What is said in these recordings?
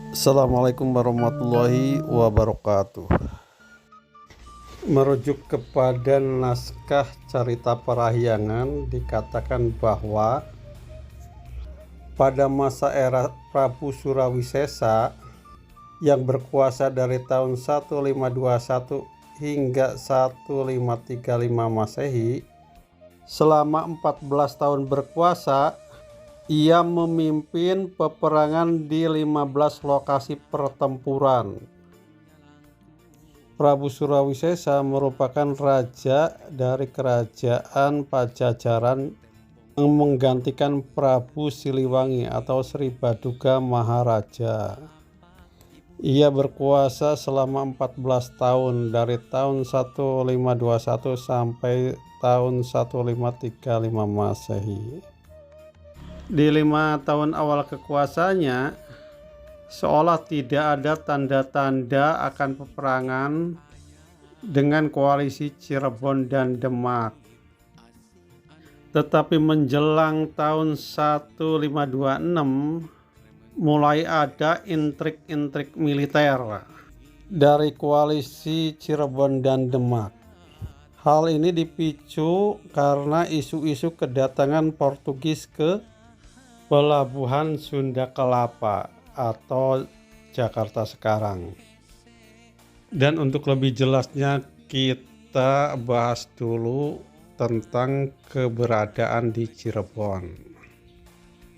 Assalamualaikum warahmatullahi wabarakatuh. Merujuk kepada naskah Carita Parahyangan, dikatakan bahwa pada masa era Prabu Surawisesa yang berkuasa dari tahun 1521 hingga 1535 Masehi, selama 14 tahun berkuasa, ia memimpin peperangan di 15 lokasi pertempuran. Prabu Surawisesa merupakan raja dari kerajaan Pajajaran yang menggantikan Prabu Siliwangi atau Sri Baduga Maharaja. Ia berkuasa selama 14 tahun dari tahun 1521 sampai tahun 1535 Masehi. Di 5 tahun awal kekuasaannya, seolah tidak ada tanda-tanda akan peperangan dengan koalisi Cirebon dan Demak. Tetapi menjelang tahun 1526, mulai ada intrik-intrik militer dari koalisi Cirebon dan Demak. Hal ini dipicu karena isu-isu kedatangan Portugis ke Pelabuhan Sunda Kelapa atau Jakarta sekarang. Dan untuk lebih jelasnya kita bahas dulu tentang keberadaan di Cirebon.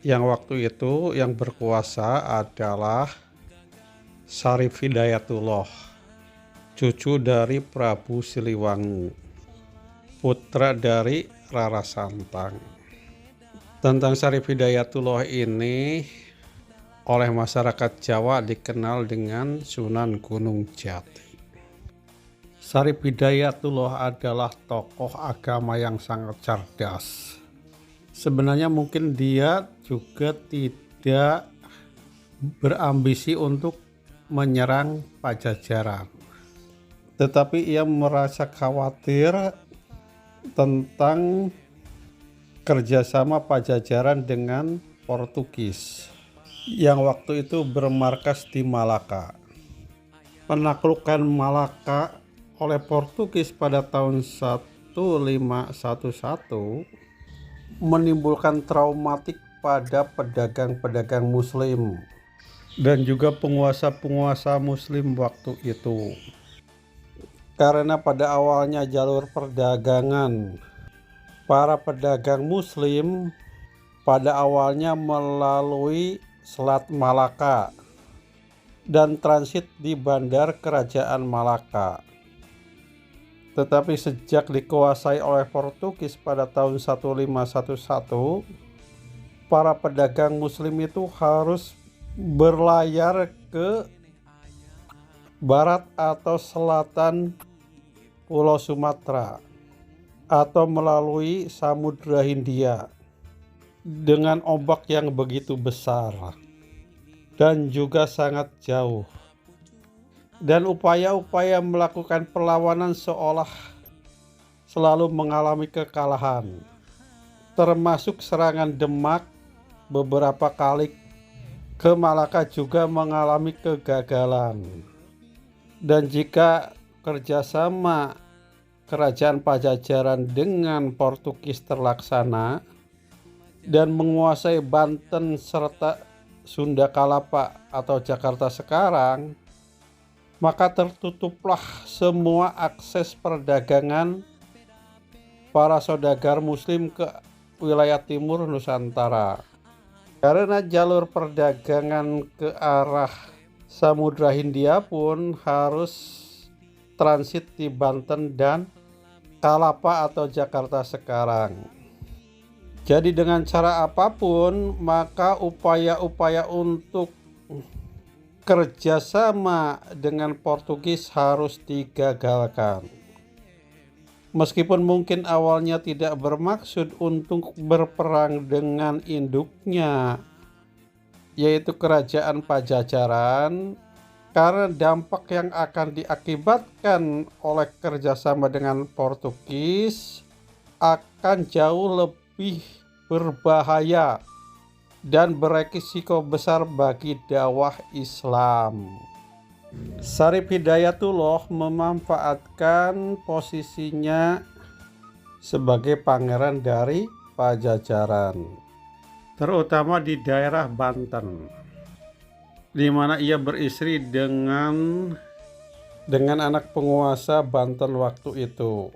Yang waktu itu yang berkuasa adalah Syarif Hidayatullah, cucu dari Prabu Siliwangi, putra dari Rara Santang. Tentang Syarif Hidayatullah ini oleh masyarakat Jawa dikenal dengan Sunan Gunung Jati. Syarif Hidayatullah adalah tokoh agama yang sangat cerdas. Sebenarnya mungkin dia juga tidak berambisi untuk menyerang Pajajaran, tetapi ia merasa khawatir tentang kerjasama Pajajaran dengan Portugis yang waktu itu bermarkas di Malaka. Penaklukan Malaka oleh Portugis pada tahun 1511 menimbulkan traumatik pada pedagang-pedagang Muslim dan juga penguasa-penguasa Muslim waktu itu. Karena pada awalnya jalur perdagangan para pedagang Muslim pada awalnya melalui Selat Malaka dan transit di Bandar Kerajaan Malaka. Tetapi sejak dikuasai oleh Portugis pada tahun 1511, para pedagang Muslim itu harus berlayar ke barat atau selatan Pulau Sumatera atau melalui Samudra Hindia dengan ombak yang begitu besar dan juga sangat jauh. Dan upaya-upaya melakukan perlawanan seolah selalu mengalami kekalahan, termasuk serangan Demak beberapa kali ke Malaka juga mengalami kegagalan. Dan jika kerjasama Kerajaan Pajajaran dengan Portugis terlaksana dan menguasai Banten serta Sunda Kelapa atau Jakarta sekarang, maka tertutuplah semua akses perdagangan para saudagar Muslim ke wilayah timur Nusantara. Karena jalur perdagangan ke arah Samudra Hindia pun harus transit di Banten dan Kalapa atau Jakarta sekarang. Jadi dengan cara apapun, maka upaya-upaya untuk kerjasama dengan Portugis harus digagalkan. Meskipun mungkin awalnya tidak bermaksud untuk berperang dengan induknya, yaitu Kerajaan Pajajaran, karena dampak yang akan diakibatkan oleh kerjasama dengan Portugis akan jauh lebih berbahaya dan beresiko besar bagi dakwah Islam. Syarif Hidayatullah memanfaatkan posisinya sebagai pangeran dari Pajajaran, terutama di daerah Banten, di mana ia beristri dengan anak penguasa Banten waktu itu,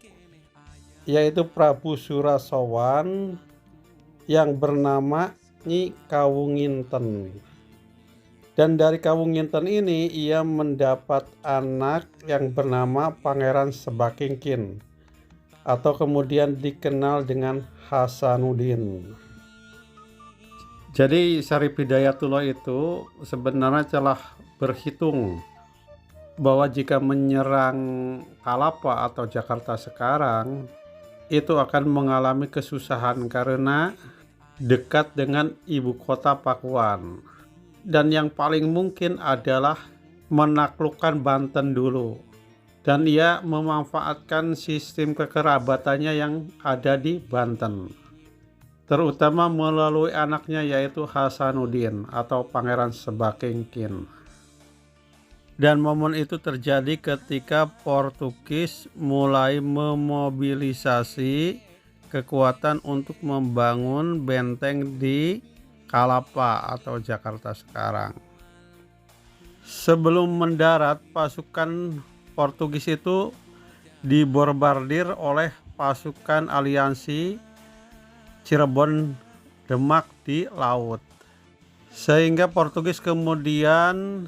yaitu Prabu Surasowan yang bernama Nyi Kawunginten. Dan dari Kawunginten ini ia mendapat anak yang bernama Pangeran Sebakingkin, atau kemudian dikenal dengan Hasanuddin. Jadi Syarif Hidayatullah itu sebenarnya telah berhitung bahwa jika menyerang Kalapa atau Jakarta sekarang itu akan mengalami kesusahan karena dekat dengan ibu kota Pakuan, dan yang paling mungkin adalah menaklukkan Banten dulu. Dan ia memanfaatkan sistem kekerabatannya yang ada di Banten, terutama melalui anaknya yaitu Hasanuddin atau Pangeran Sebakingkin. Dan momen itu terjadi ketika Portugis mulai memobilisasi kekuatan untuk membangun benteng di Kalapa atau Jakarta sekarang. Sebelum mendarat, pasukan Portugis itu dibombardir oleh pasukan aliansi Cirebon Demak di laut, sehingga Portugis kemudian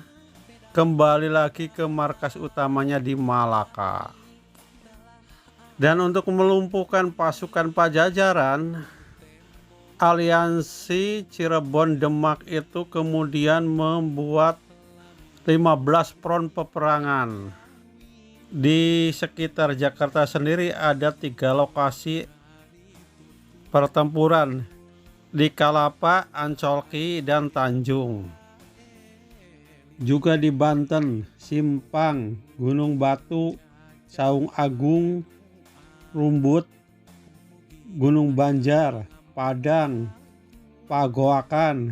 kembali lagi ke markas utamanya di Malaka. Dan untuk melumpuhkan pasukan Pajajaran, aliansi Cirebon Demak itu kemudian membuat 15 front peperangan. Di sekitar Jakarta sendiri ada 3 lokasi pertempuran, di Kalapa, Ancolki, dan Tanjung. Juga di Banten, Simpang, Gunung Batu, Saung Agung, Rumbut, Gunung Banjar, Padang, Pagoakan,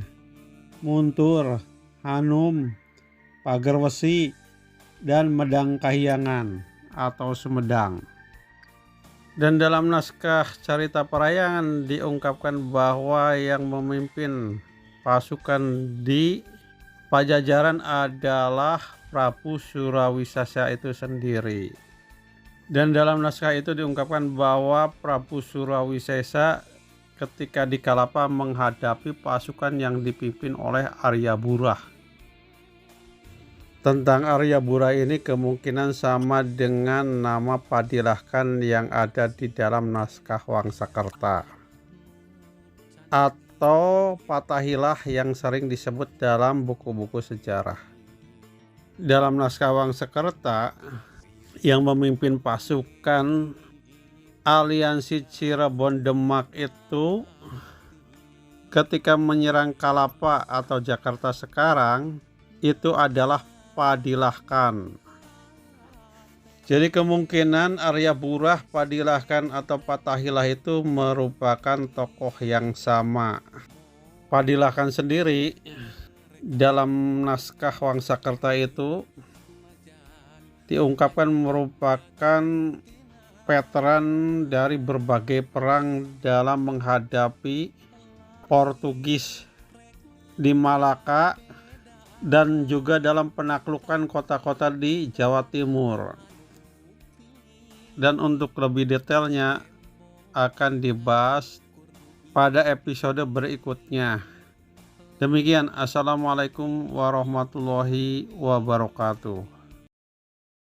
Muntur, Hanum, Pagerwesi, dan Medang Kahyangan atau Sumedang. Dan dalam naskah Carita Parayangan diungkapkan bahwa yang memimpin pasukan di Pajajaran adalah Prabu Surawisesa itu sendiri. Dan dalam naskah itu diungkapkan bahwa Prabu Surawisesa ketika di Kalapa menghadapi pasukan yang dipimpin oleh Aryabura. Tentang Aryabura ini kemungkinan sama dengan nama Padilahkan yang ada di dalam naskah Wangsakerta, atau Patahilah yang sering disebut dalam buku-buku sejarah. Dalam naskah Wangsakerta, yang memimpin pasukan aliansi Cirebon Demak itu ketika menyerang Kalapa atau Jakarta sekarang itu adalah Padilahkan. Jadi kemungkinan Aryabura, Padilahkan, atau Patahilah itu merupakan tokoh yang sama. Padilahkan sendiri dalam naskah Wangsakerta itu diungkapkan merupakan veteran dari berbagai perang dalam menghadapi Portugis di Malaka dan juga dalam penaklukan kota-kota di Jawa Timur. Dan untuk lebih detailnya akan dibahas pada episode berikutnya. Demikian, assalamualaikum warahmatullahi wabarakatuh.